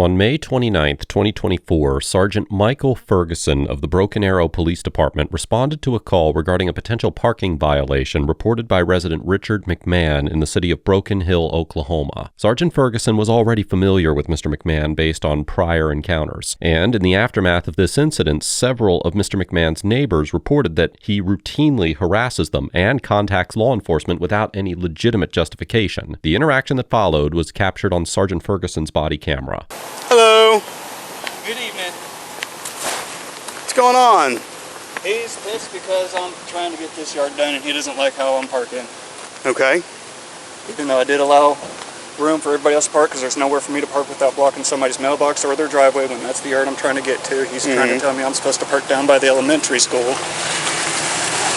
On May 29, 2024, Sergeant Michael Ferguson of the Broken Arrow Police Department responded to a call regarding a potential parking violation reported by resident Richard McMahon in the city of Broken Hill, Oklahoma. Sergeant Ferguson was already familiar with Mr. McMahon based on prior encounters, and in the aftermath of this incident, several of Mr. McMahon's neighbors reported that he routinely harasses them and contacts law enforcement without any legitimate justification. The interaction that followed was captured on Sergeant Ferguson's body camera. Hello. Good evening. What's going on? He's pissed because I'm trying to get this yard done and he doesn't like how I'm parking. Okay. Even though I did allow room for everybody else to park because there's nowhere for me to park without blocking somebody's mailbox or their driveway when that's the yard I'm trying to get to. He's trying to tell me I'm supposed to park down by the elementary school.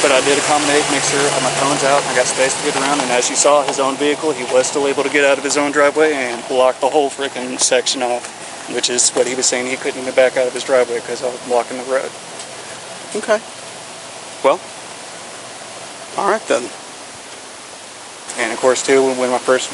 But I did accommodate, make sure my phone's out, I got space to get around, and as you saw, his own vehicle, he was still able to get out of his own driveway and block the whole freaking section off, which is what he was saying. He couldn't even back out of his driveway because I was blocking the road. Okay. Well, all right then. And of course, too, when I first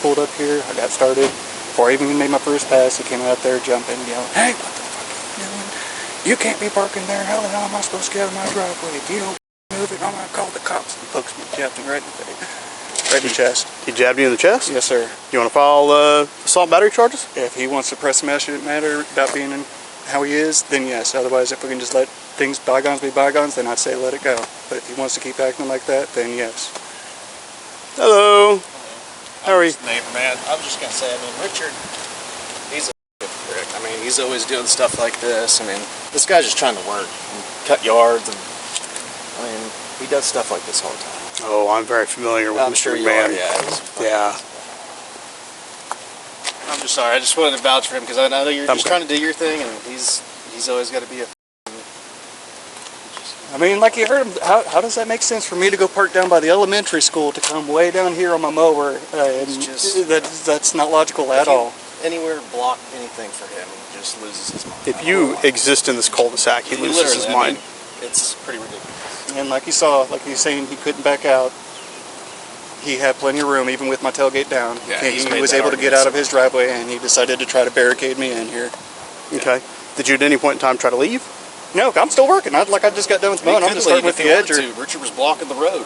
pulled up here, I got started. Before I even made my first pass, he came out there jumping, yelling, "Hey, what the fuck are you doing? You can't be parking there. How the hell am I supposed to get out of my driveway? If you don't move it, I'm going to call the cops." And pokes me, jabbed me right in the face, right in the chest. He jabbed you in the chest? Yes, sir. You want to file assault battery charges? If he wants to press matter about being how he is, then yes. Otherwise, if we can just let things bygones be bygones, then I'd say let it go. But if he wants to keep acting like that, then yes. Hello. How are you? Neighbor, man. I was just going to say, I mean, Richard, he's a prick. I mean, he's always doing stuff like this. I mean, this guy's just trying to work and cut yards. And I mean, he does stuff like this all the time. Oh, I'm very familiar with I'm Mr. sure you McMahon. are, Yeah. I'm just sorry. I just wanted to vouch for him because I know you're just trying to do your thing, and he's always got to be a... I mean, like you heard him, how does that make sense for me to go park down by the elementary school to come way down here on my mower? And just, that's not logical at all. Anywhere block anything for him, he just loses his mind. If you exist in this cul-de-sac, he loses his mind. I mean, it's pretty ridiculous. And like you saw, like he was saying, he couldn't back out. He had plenty of room, even with my tailgate down. Yeah, he was able to get out of his driveway, and he decided to try to barricade me in here. Okay. Did you at any point in time try to leave? No, I'm still working. I just got done with mowing. I'm just starting with the edge. Richard was blocking the road.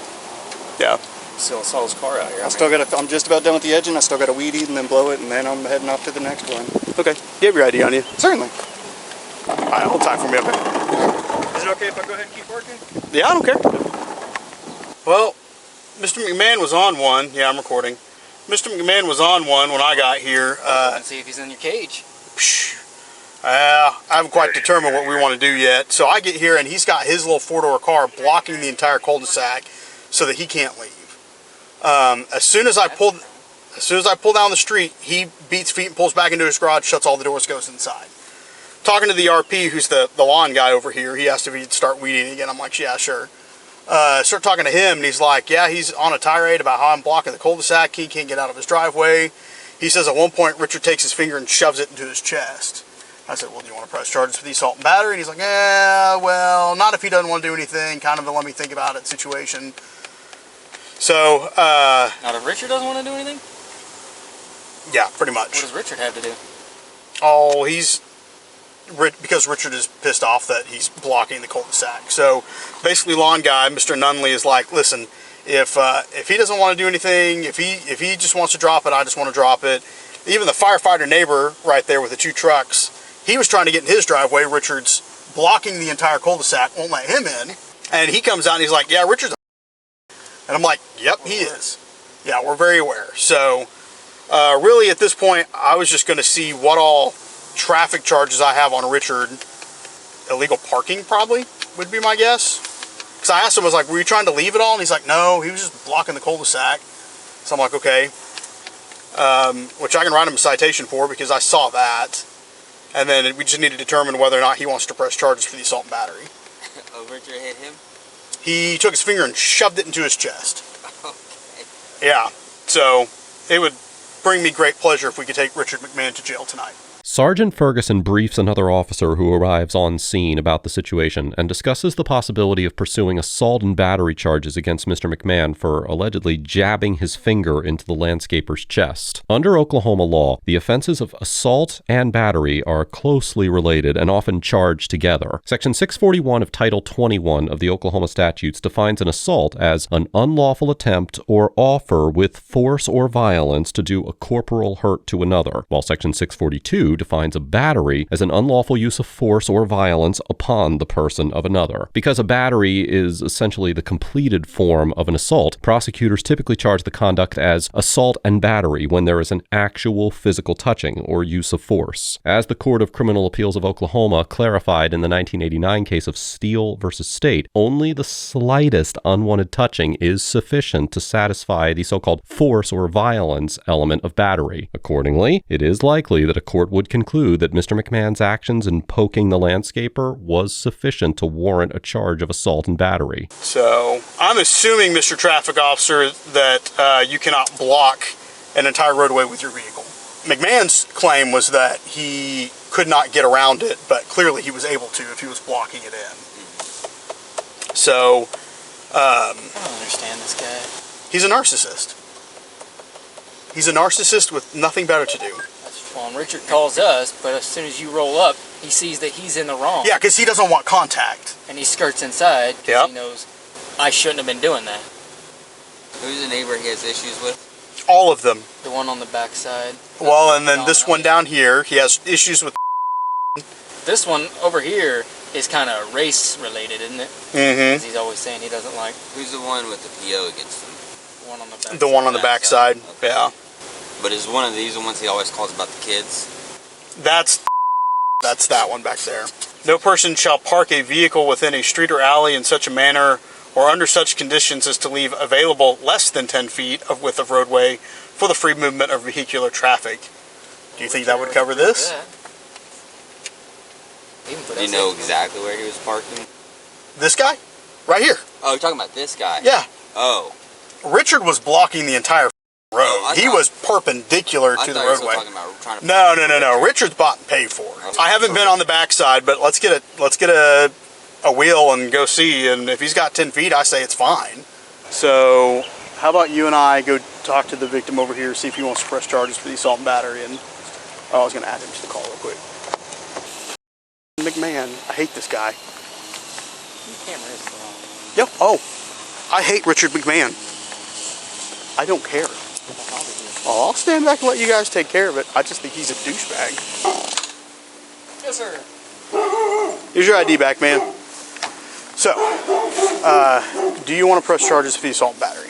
Yeah. Still saw his car out here. I'm just about done with the edge, and I still got to weed eat and then blow it, and then I'm heading off to the next one. Okay. You have your ID on you? Certainly. All right, hold time for me, okay? Is it okay if I go ahead and keep working? Yeah, I don't care. Well, Mr. McMahon was on one. Yeah, I'm recording. Mr. McMahon was on one when I got here. Let's see if he's in your cage. I haven't quite determined what we want to do yet. So I get here and he's got his little four-door car blocking the entire cul-de-sac so that he can't leave. As soon as I pull down the street, he beats feet and pulls back into his garage, shuts all the doors, goes inside. Talking to the RP, who's the lawn guy over here, he asked if he'd start weeding again. I'm like, yeah, sure. Start talking to him, and he's like, yeah, he's on a tirade about how I'm blocking the cul-de-sac. He can't get out of his driveway. He says at one point, Richard takes his finger and shoves it into his chest. I said, well, do you want to press charges for the assault and battery? And he's like, yeah, well, not if he doesn't want to do anything. Kind of a let me think about it situation. So, Not if Richard doesn't want to do anything? yeah, pretty much. What does Richard have to do? Oh, because Richard is pissed off that he's blocking the cul-de-sac. So, basically, lawn guy, Mr. Nunley, is like, listen, if he doesn't want to do anything, if he just wants to drop it, I just want to drop it. Even the firefighter neighbor right there with the two trucks, he was trying to get in his driveway. Richard's blocking the entire cul-de-sac, won't let him in. And he comes out and he's like, yeah, Richard's a... And I'm like, yep, he is. Yeah, we're very aware. So, really at this point, I was just going to see what all traffic charges I have on Richard. Illegal parking probably would be my guess. Because I asked him, I was like, were you trying to leave it all? And he's like, no, he was just blocking the cul-de-sac. So I'm like, okay. Which I can write him a citation for because I saw that. And then we just need to determine whether or not he wants to press charges for the assault and battery. Oh, Richard hit him? He took his finger and shoved it into his chest. Okay. Yeah, so it would bring me great pleasure if we could take Richard McMahon to jail tonight. Sergeant Ferguson briefs another officer who arrives on scene about the situation and discusses the possibility of pursuing assault and battery charges against Mr. McMahon for allegedly jabbing his finger into the landscaper's chest. Under Oklahoma law, the offenses of assault and battery are closely related and often charged together. Section 641 of Title 21 of the Oklahoma statutes defines an assault as an unlawful attempt or offer with force or violence to do a corporal hurt to another, while Section 642 defines a battery as an unlawful use of force or violence upon the person of another. Because a battery is essentially the completed form of an assault, prosecutors typically charge the conduct as assault and battery when there is an actual physical touching or use of force. As the Court of Criminal Appeals of Oklahoma clarified in the 1989 case of Steele versus State, only the slightest unwanted touching is sufficient to satisfy the so-called force or violence element of battery. Accordingly, it is likely that a court would conclude that Mr. McMahon's actions in poking the landscaper was sufficient to warrant a charge of assault and battery. So, I'm assuming, Mr. Traffic Officer, that you cannot block an entire roadway with your vehicle. McMahon's claim was that he could not get around it, but clearly he was able to if he was blocking it in. So, I don't understand this guy. he's a narcissist. He's a narcissist with nothing better to do. Well, and Richard calls us, but as soon as you roll up, he sees that he's in the wrong. Yeah, because he doesn't want contact. And he skirts inside because Yep. he knows I shouldn't have been doing that. Who's the neighbor he has issues with? All of them. The one on the backside. Well, and then this one down here, he has issues with. This one over here is kind of race related, isn't it? Mm-hmm. 'Cause he's always saying he doesn't like Who's the one with the PO against him? the one on the backside. The one on the backside. Okay. Yeah. But is one of these the ones he always calls about the kids? That's that one back there. No person shall park a vehicle within a street or alley in such a manner or under such conditions as to leave available less than 10 feet of width of roadway for the free movement of vehicular traffic. Do you think that would cover this? Do you know exactly where he was parking? This guy? Right here. Oh, you're talking about this guy? Yeah. Oh. Richard was blocking the entire road. I He thought- was perpendicular I to the thought you were still roadway. talking about trying to... No. Richard's bought and paid for. Okay. I haven't been on the backside, but let's get a wheel and go see. And if he's got 10 feet, I say it's fine. So, how about you and I go talk to the victim over here, see if he wants to press charges for the assault and battery. And I was going to add him to the call real quick. McMahon, I hate this guy. The camera is wrong. Yep. Oh, I hate Richard McMahon. I don't care. Oh, I'll stand back and let you guys take care of it. I just think he's a douchebag. Yes, sir. Here's your ID back, man. So, do you want to press charges for the assault and battery?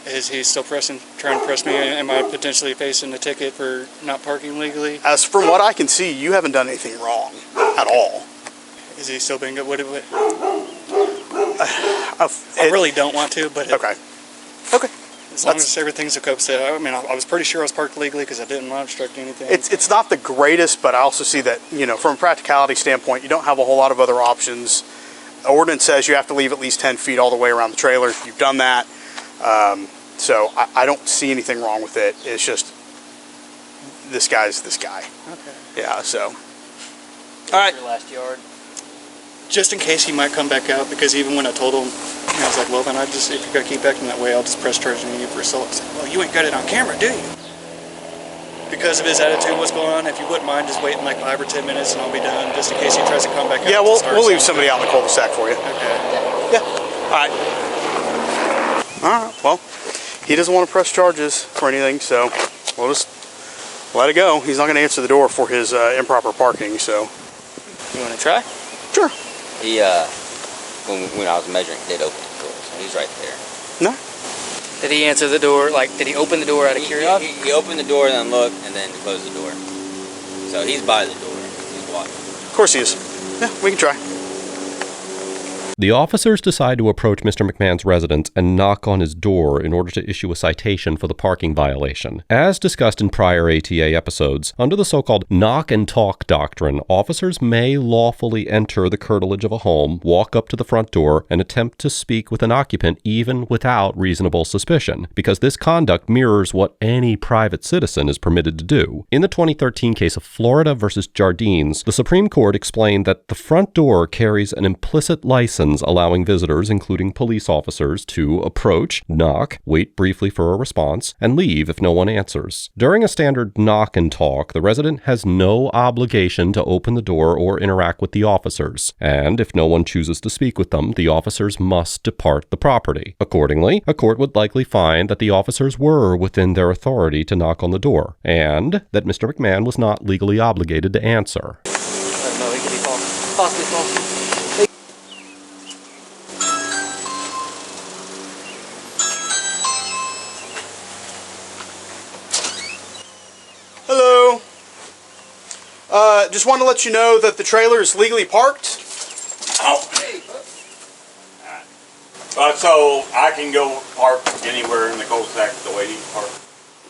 Is he still trying to press me? Am I potentially facing a ticket for not parking legally? As from what I can see, you haven't done anything wrong at all. Is he still being good? What? I I really don't want to, but Okay. Okay. as long as everything's a copacetic. I mean, I was pretty sure I was parked legally because I didn't want to obstruct anything. It's not the greatest, but I also see that, from a practicality standpoint, you don't have a whole lot of other options. The ordinance says you have to leave at least 10 feet all the way around the trailer. You've done that. So I don't see anything wrong with it. It's just this guy's this guy. Okay. Yeah, so. All right. Your last yard. Just in case he might come back out, because even when I told him, I was like, well, then if you're going to keep acting that way, I'll just press charge on you for assault. He said, well, you ain't got it on camera, do you? Because of his attitude, what's going on, if you wouldn't mind just waiting like 5 or 10 minutes and I'll be done, just in case he tries to come back out. Yeah, to we'll start leave something. somebody out in the cul-de-sac for you. Okay. Yeah. All right. All right. Well, he doesn't want to press charges for anything, so we'll just let it go. He's not going to answer the door for his improper parking, so. You want to try? Sure. He, when I was measuring, did open the door, so he's right there. No. Did he answer the door? Did he open the door out of curiosity? He opened the door, then looked, and then closed the door. So he's by the door. He's watching. Of course he is. Yeah, we can try. The officers decide to approach Mr. McMahon's residence and knock on his door in order to issue a citation for the parking violation. As discussed in prior ATA episodes, under the so-called knock and talk doctrine, officers may lawfully enter the curtilage of a home, walk up to the front door, and attempt to speak with an occupant even without reasonable suspicion, because this conduct mirrors what any private citizen is permitted to do. In the 2013 case of Florida versus Jardines, the Supreme Court explained that the front door carries an implicit license allowing visitors, including police officers, to approach, knock, wait briefly for a response, and leave if no one answers. During a standard knock and talk, the resident has no obligation to open the door or interact with the officers, and if no one chooses to speak with them, the officers must depart the property. Accordingly, a court would likely find that the officers were within their authority to knock on the door, and that Mr. McMahon was not legally obligated to answer. I don't know, he could be possibly false. Hello. Just want to let you know that the trailer is legally parked. Oh. So I can go park anywhere in the cul-de-sac the way he's parked?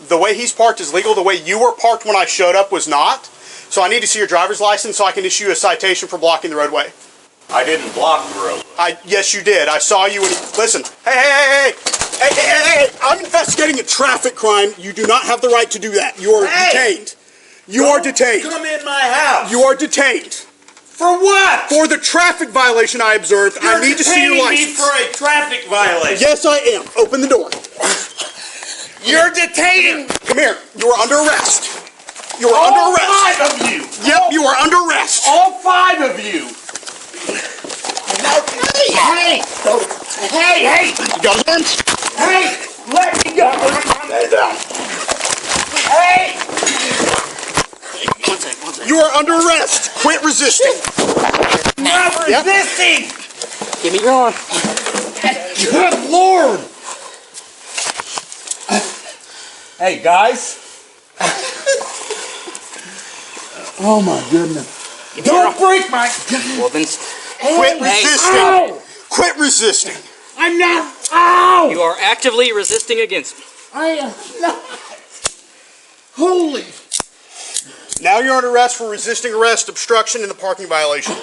The way he's parked is legal. The way you were parked when I showed up was not. So I need to see your driver's license so I can issue a citation for blocking the roadway. I didn't block the road. Yes, you did. I saw you when you... Listen. Hey. I'm investigating a traffic crime. You do not have the right to do that. You are detained. You are detained. Come in my house. You are detained. For what? For the traffic violation I observed. I need to see your license. You're detaining me for a traffic violation. Yes, I am. Open the door. You're detaining. Come here. You are under arrest. You are under arrest. All 5 of you. Yep, you are under arrest. All 5 of you. Hey. You got a gun? Hey, let me go. Hey. One second. You are under arrest. Quit resisting. Not resisting. Give me your arm. Good Lord. Hey, guys. Oh, my goodness. Don't break my... Well, then, Quit resisting. Ow. Quit resisting. I'm not... Ow! you are actively resisting against me. I am not... Holy... Now you're under arrest for resisting arrest, obstruction, and the parking violation.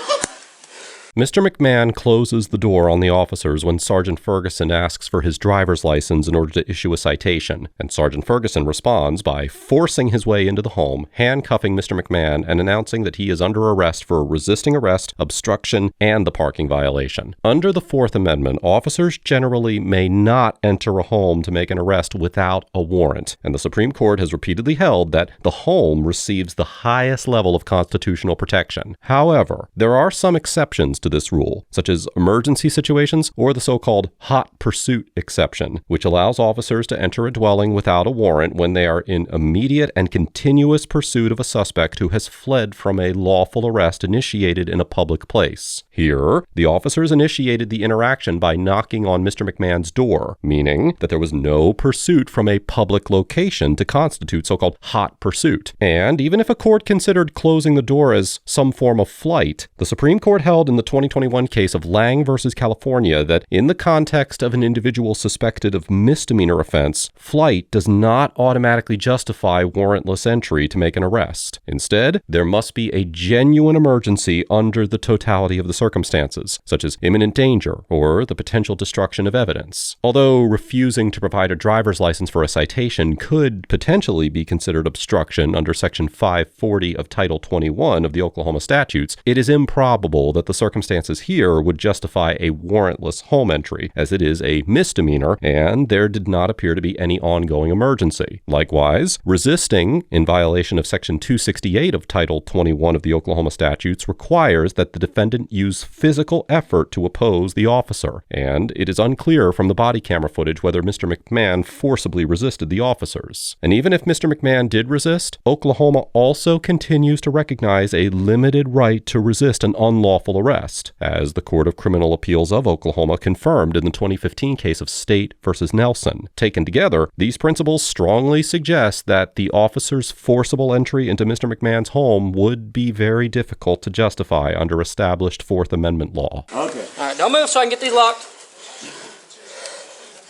Mr. McMahon closes the door on the officers when Sergeant Ferguson asks for his driver's license in order to issue a citation, and Sergeant Ferguson responds by forcing his way into the home, handcuffing Mr. McMahon, and announcing that he is under arrest for resisting arrest, obstruction, and the parking violation. Under the Fourth Amendment, officers generally may not enter a home to make an arrest without a warrant, and the Supreme Court has repeatedly held that the home receives the highest level of constitutional protection. However, there are some exceptions to this rule, such as emergency situations or the so-called hot pursuit exception, which allows officers to enter a dwelling without a warrant when they are in immediate and continuous pursuit of a suspect who has fled from a lawful arrest initiated in a public place. Here, the officers initiated the interaction by knocking on Mr. McMahon's door, meaning that there was no pursuit from a public location to constitute so-called hot pursuit. And even if a court considered closing the door as some form of flight, the Supreme Court held in the 2021 case of Lang versus California that in the context of an individual suspected of misdemeanor offense, flight does not automatically justify warrantless entry to make an arrest. Instead, there must be a genuine emergency under the totality of the circumstances, such as imminent danger or the potential destruction of evidence. Although refusing to provide a driver's license for a citation could potentially be considered obstruction under Section 540 of Title 21 of the Oklahoma statutes, it is improbable that the circumstances here would justify a warrantless home entry, as it is a misdemeanor and there did not appear to be any ongoing emergency. Likewise, resisting in violation of Section 268 of Title 21 of the Oklahoma statutes requires that the defendant use physical effort to oppose the officer, and it is unclear from the body camera footage whether Mr. McMahon forcibly resisted the officers. And even if Mr. McMahon did resist, Oklahoma also continues to recognize a limited right to resist an unlawful arrest. arrest, as the Court of Criminal Appeals of Oklahoma confirmed in the 2015 case of State versus Nelson. Taken together, these principles strongly suggest that the officer's forcible entry into Mr. McMahon's home would be very difficult to justify under established Fourth Amendment law. Okay. All right, don't move so I can get these locked.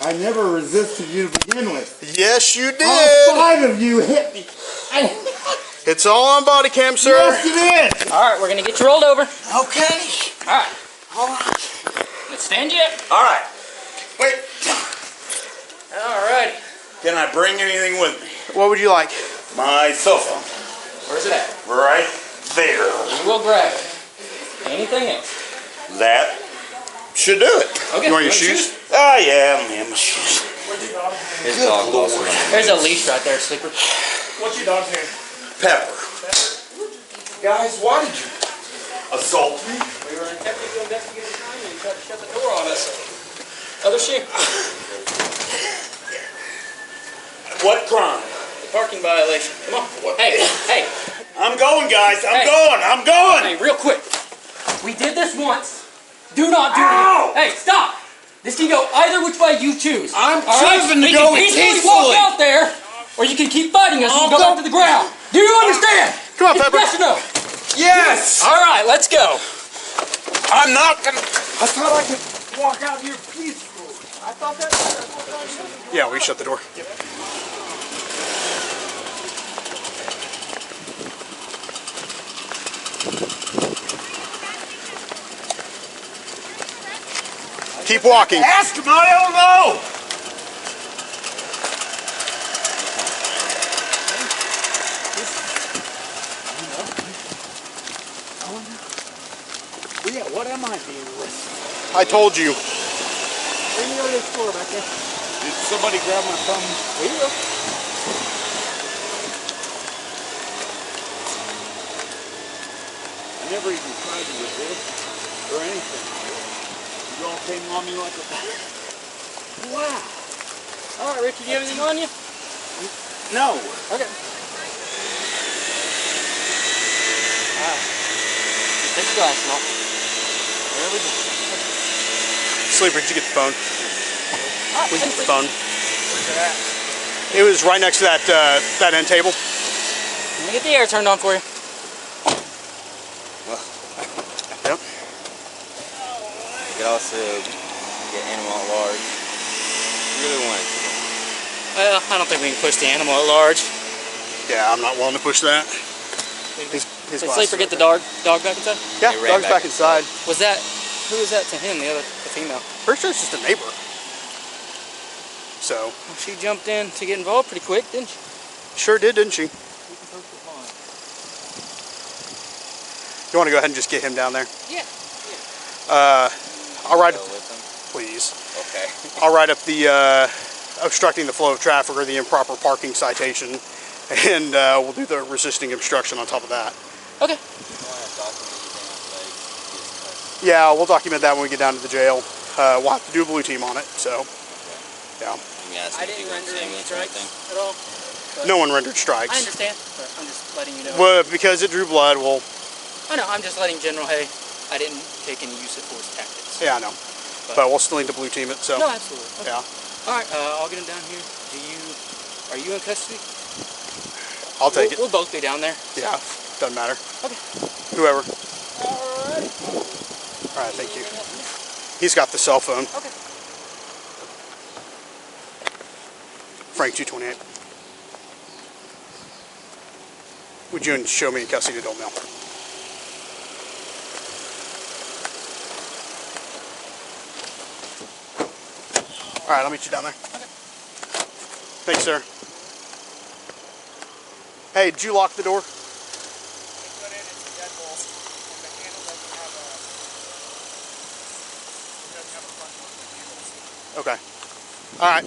I never resisted you to begin with. Yes, you did. All 5 of you hit me. It's all on body cam, sir. Yes, it is. All right, we're gonna get you rolled over. Okay. All right, All right. let's stand you up. All right. Wait. All righty. Can I bring anything with me? What would you like? My cell phone. Where's it at? Right there. We will grab it. Anything else? That should do it. Okay. You want your shoes? Ah, yeah, man, my shoes. His dog lost one. There's a leash right there, Sleeper. What's your dog's name? Pepper. Guys, why did you assault me? We were attempting to investigate the crime and you tried to shut the door on us. Other shoe. What crime? The parking violation. Come on. Hey. I'm going, guys. I'm Hey. going. I'm going. Hey, real quick. We did this once. Do not do it Ow! again. Hey, stop. This can go either which way you choose. I'm All right? choosing to You go can peacefully peacefully. walk out there, or you can keep fighting us and I'll go go- back to the ground. Do you understand? Come on, It's Pepper. yes or no? Yes. All right, let's go. I'm not gonna. I thought I could walk out here peacefully. I thought that. Yeah, we shut the door. Keep walking. Ask him. I don't know. Well, yeah, what am I being with? I told you. Bring me over to the floor back there. Did somebody grab my thumb? Here you go. I never even tried to resist or anything. You all came on me like a. Wow. All right, Richard, you have anything on you? No. Okay. Just take the glasses off. There we go. Sleeper, did you get the phone? All right, We take get the it. phone. Where's it at? It was right next to that end table. Let me get the air turned on for you. Yep. You could also get animal at large. You really wanted to. Well, I don't think we can push the animal at large. Yeah, I'm not willing to push that. His Did glasses Sleeper are get the right dog back inside? there. They Yeah, ran dog's back inside. Was that, who was that to him, the female? Pretty sure it's just a neighbor. So, Well, she jumped in to get involved pretty quick, didn't she? sure did, didn't she? You want to go ahead and just get him down there? Yeah. I'll write, Go with them. please. Okay. I'll write up the obstructing the flow of traffic or the improper parking citation, and we'll do the resisting obstruction on top of that. Okay. Yeah, we'll document that when we get down to the jail. We'll have to do a blue team on it, so, yeah. I didn't render any strikes at all. No one rendered I strikes. understand, but I'm just letting you know. Well, because it drew blood, well, I know, I'm just letting General, hey, I didn't take any use of force tactics. yeah, I know. But we'll still need to blue team it, so, No, absolutely. Okay. yeah. All right, I'll get him down here. Are you in custody? I'll take it. We'll both be down there. Yeah, doesn't matter. Okay. Whoever. All right. All right, thank you. He's got the cell phone. Okay. Frank 228. Would you show me in custody to Dole Mill? All right, I'll meet you down there. Okay. Thanks, sir. Hey, did you lock the door? Okay. All right.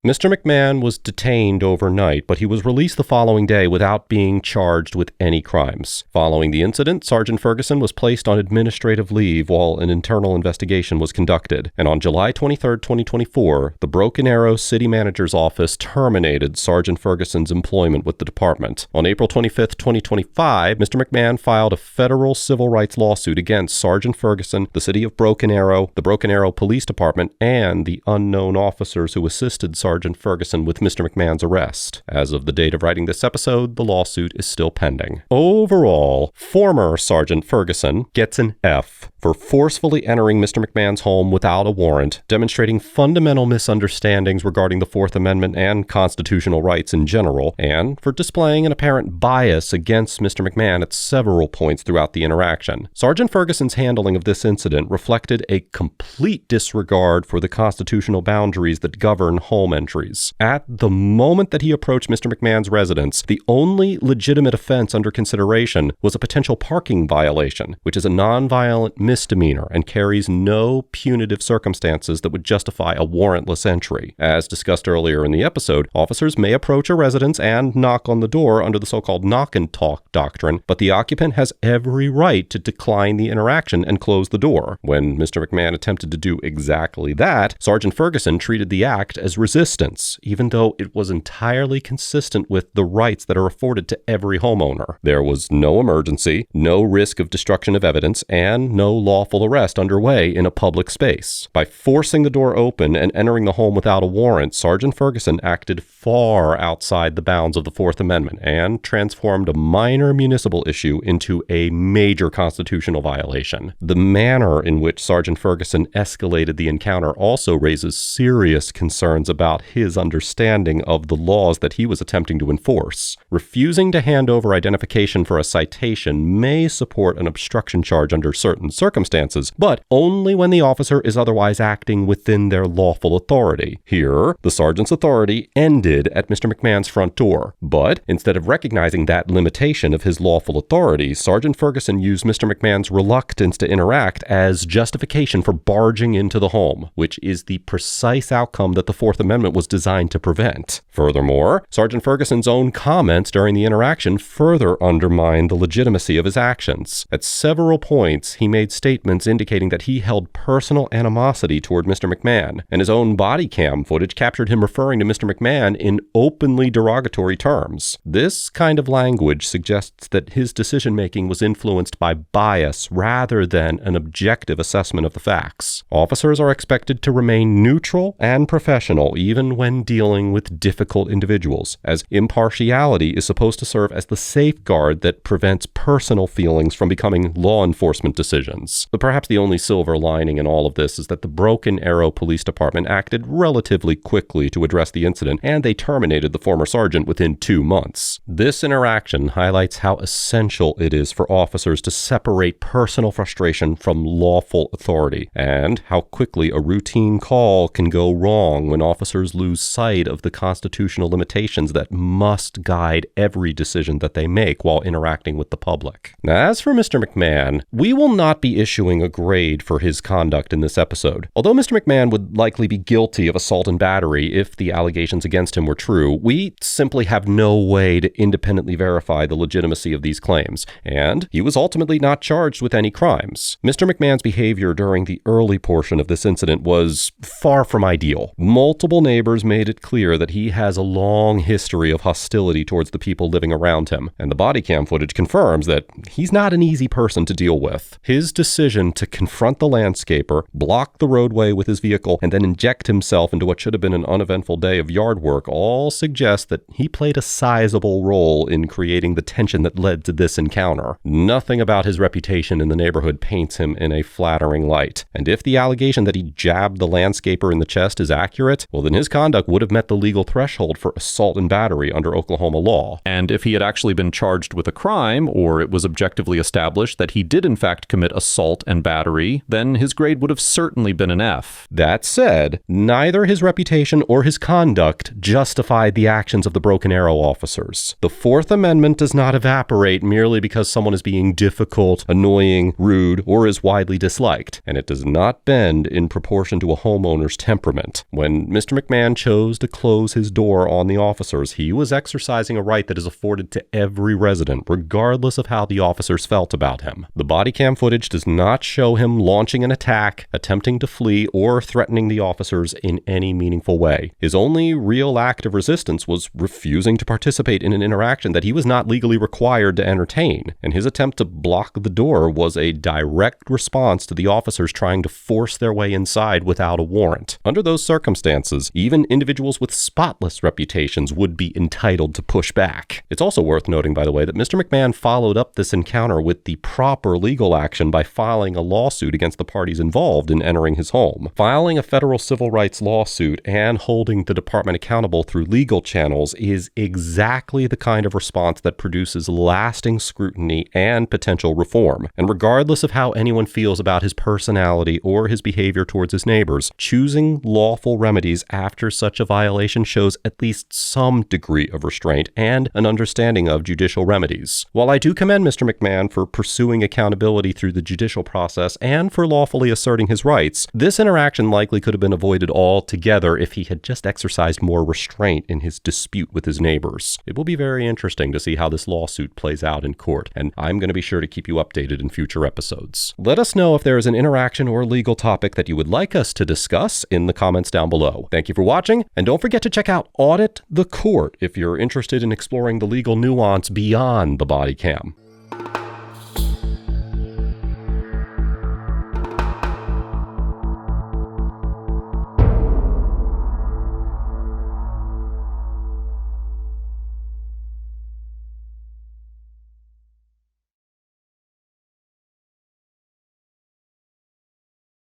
Mr. McMahon was detained overnight, but he was released the following day without being charged with any crimes. Following the incident, Sergeant Ferguson was placed on administrative leave while an internal investigation was conducted. And on July 23, 2024, the Broken Arrow City Manager's Office terminated Sergeant Ferguson's employment with the department. On April 25, 2025, Mr. McMahon filed a federal civil rights lawsuit against Sergeant Ferguson, the City of Broken Arrow, the Broken Arrow Police Department, and the unknown officers who assisted Sergeant Ferguson with Mr. McMahon's arrest. As of the date of writing this episode, the lawsuit is still pending. Overall, former Sergeant Ferguson gets an F for forcefully entering Mr. McMahon's home without a warrant, demonstrating fundamental misunderstandings regarding the Fourth Amendment and constitutional rights in general, and for displaying an apparent bias against Mr. McMahon at several points throughout the interaction. Sergeant Ferguson's handling of this incident reflected a complete disregard for the constitutional boundaries that govern home entries. At the moment that he approached Mr. McMahon's residence, the only legitimate offense under consideration was a potential parking violation, which is a nonviolent misdemeanor and carries no punitive circumstances that would justify a warrantless entry. As discussed earlier in the episode, officers may approach a residence and knock on the door under the so-called knock and talk doctrine, but the occupant has every right to decline the interaction and close the door. When Mr. McMahon attempted to do exactly that, Sergeant Ferguson treated the act as resistance, even though it was entirely consistent with the rights that are afforded to every homeowner. There was no emergency, no risk of destruction of evidence, and no lawful arrest underway in a public space. By forcing the door open and entering the home without a warrant, Sergeant Ferguson acted far outside the bounds of the Fourth Amendment and transformed a minor municipal issue into a major constitutional violation. The manner in which Sergeant Ferguson escalated the encounter also raises serious concerns about his understanding of the laws that he was attempting to enforce. Refusing to hand over identification for a citation may support an obstruction charge under certain circumstances, but only when the officer is otherwise acting within their lawful authority. Here, the sergeant's authority ended at Mr. McMahon's front door, but instead of recognizing that limitation of his lawful authority, Sergeant Ferguson used Mr. McMahon's reluctance to interact as justification for barging into the home, which is the precise outcome that the Fourth Amendment was designed to prevent. Furthermore, Sergeant Ferguson's own comments during the interaction further undermined the legitimacy of his actions. At several points, he made statements indicating that he held personal animosity toward Mr. McMahon, and his own body cam footage captured him referring to Mr. McMahon in openly derogatory terms. This kind of language suggests that his decision-making was influenced by bias rather than an objective assessment of the facts. Officers are expected to remain neutral and professional even when dealing with difficult individuals, as impartiality is supposed to serve as the safeguard that prevents personal feelings from becoming law enforcement decisions. But perhaps the only silver lining in all of this is that the Broken Arrow Police Department acted relatively quickly to address the incident, and they terminated the former sergeant within 2 months. This interaction highlights how essential it is for officers to separate personal frustration from lawful authority, and how quickly a routine call can go wrong when officers lose sight of the constitutional limitations that must guide every decision that they make while interacting with the public. Now, as for Mr. McMahon, we will not be issuing a grade for his conduct in this episode. Although Mr. McMahon would likely be guilty of assault and battery if the allegations against him were true, we simply have no way to independently verify the legitimacy of these claims, and he was ultimately not charged with any crimes. Mr. McMahon's behavior during the early portion of this incident was far from ideal. Multiple neighbors made it clear that he has a long history of hostility towards the people living around him, and the body cam footage confirms that he's not an easy person to deal with. His decision to confront the landscaper, block the roadway with his vehicle, and then inject himself into what should have been an uneventful day of yard work all suggest that he played a sizable role in creating the tension that led to this encounter. Nothing about his reputation in the neighborhood paints him in a flattering light, and if the allegation that he jabbed the landscaper in the chest is accurate, well then his conduct would have met the legal threshold for assault and battery under Oklahoma law. And if he had actually been charged with a crime, or it was objectively established that he did in fact commit assault and battery, then his grade would have certainly been an F. That said, neither his reputation or his conduct justified the actions of the Broken Arrow officers. The Fourth Amendment does not evaporate merely because someone is being difficult, annoying, rude, or is widely disliked, and it does not bend in proportion to a homeowner's temperament. When Mr. McMahon McMahon chose to close his door on the officers. He was exercising a right that is afforded to every resident, regardless of how the officers felt about him. The body cam footage does not show him launching an attack, attempting to flee, or threatening the officers in any meaningful way. His only real act of resistance was refusing to participate in an interaction that he was not legally required to entertain, and his attempt to block the door was a direct response to the officers trying to force their way inside without a warrant. Under those circumstances, even individuals with spotless reputations would be entitled to push back. It's also worth noting, by the way, that Mr. McMahon followed up this encounter with the proper legal action by filing a lawsuit against the parties involved in entering his home. Filing a federal civil rights lawsuit and holding the department accountable through legal channels is exactly the kind of response that produces lasting scrutiny and potential reform. And regardless of how anyone feels about his personality or his behavior towards his neighbors, choosing lawful remedies after such a violation shows at least some degree of restraint and an understanding of judicial remedies. While I do commend Mr. McMahon for pursuing accountability through the judicial process and for lawfully asserting his rights, this interaction likely could have been avoided altogether if he had just exercised more restraint in his dispute with his neighbors. It will be very interesting to see how this lawsuit plays out in court, and I'm going to be sure to keep you updated in future episodes. Let us know if there is an interaction or legal topic that you would like us to discuss in the comments down below. Thank you for watching, and don't forget to check out Audit the Court if you're interested in exploring the legal nuance beyond the body cam.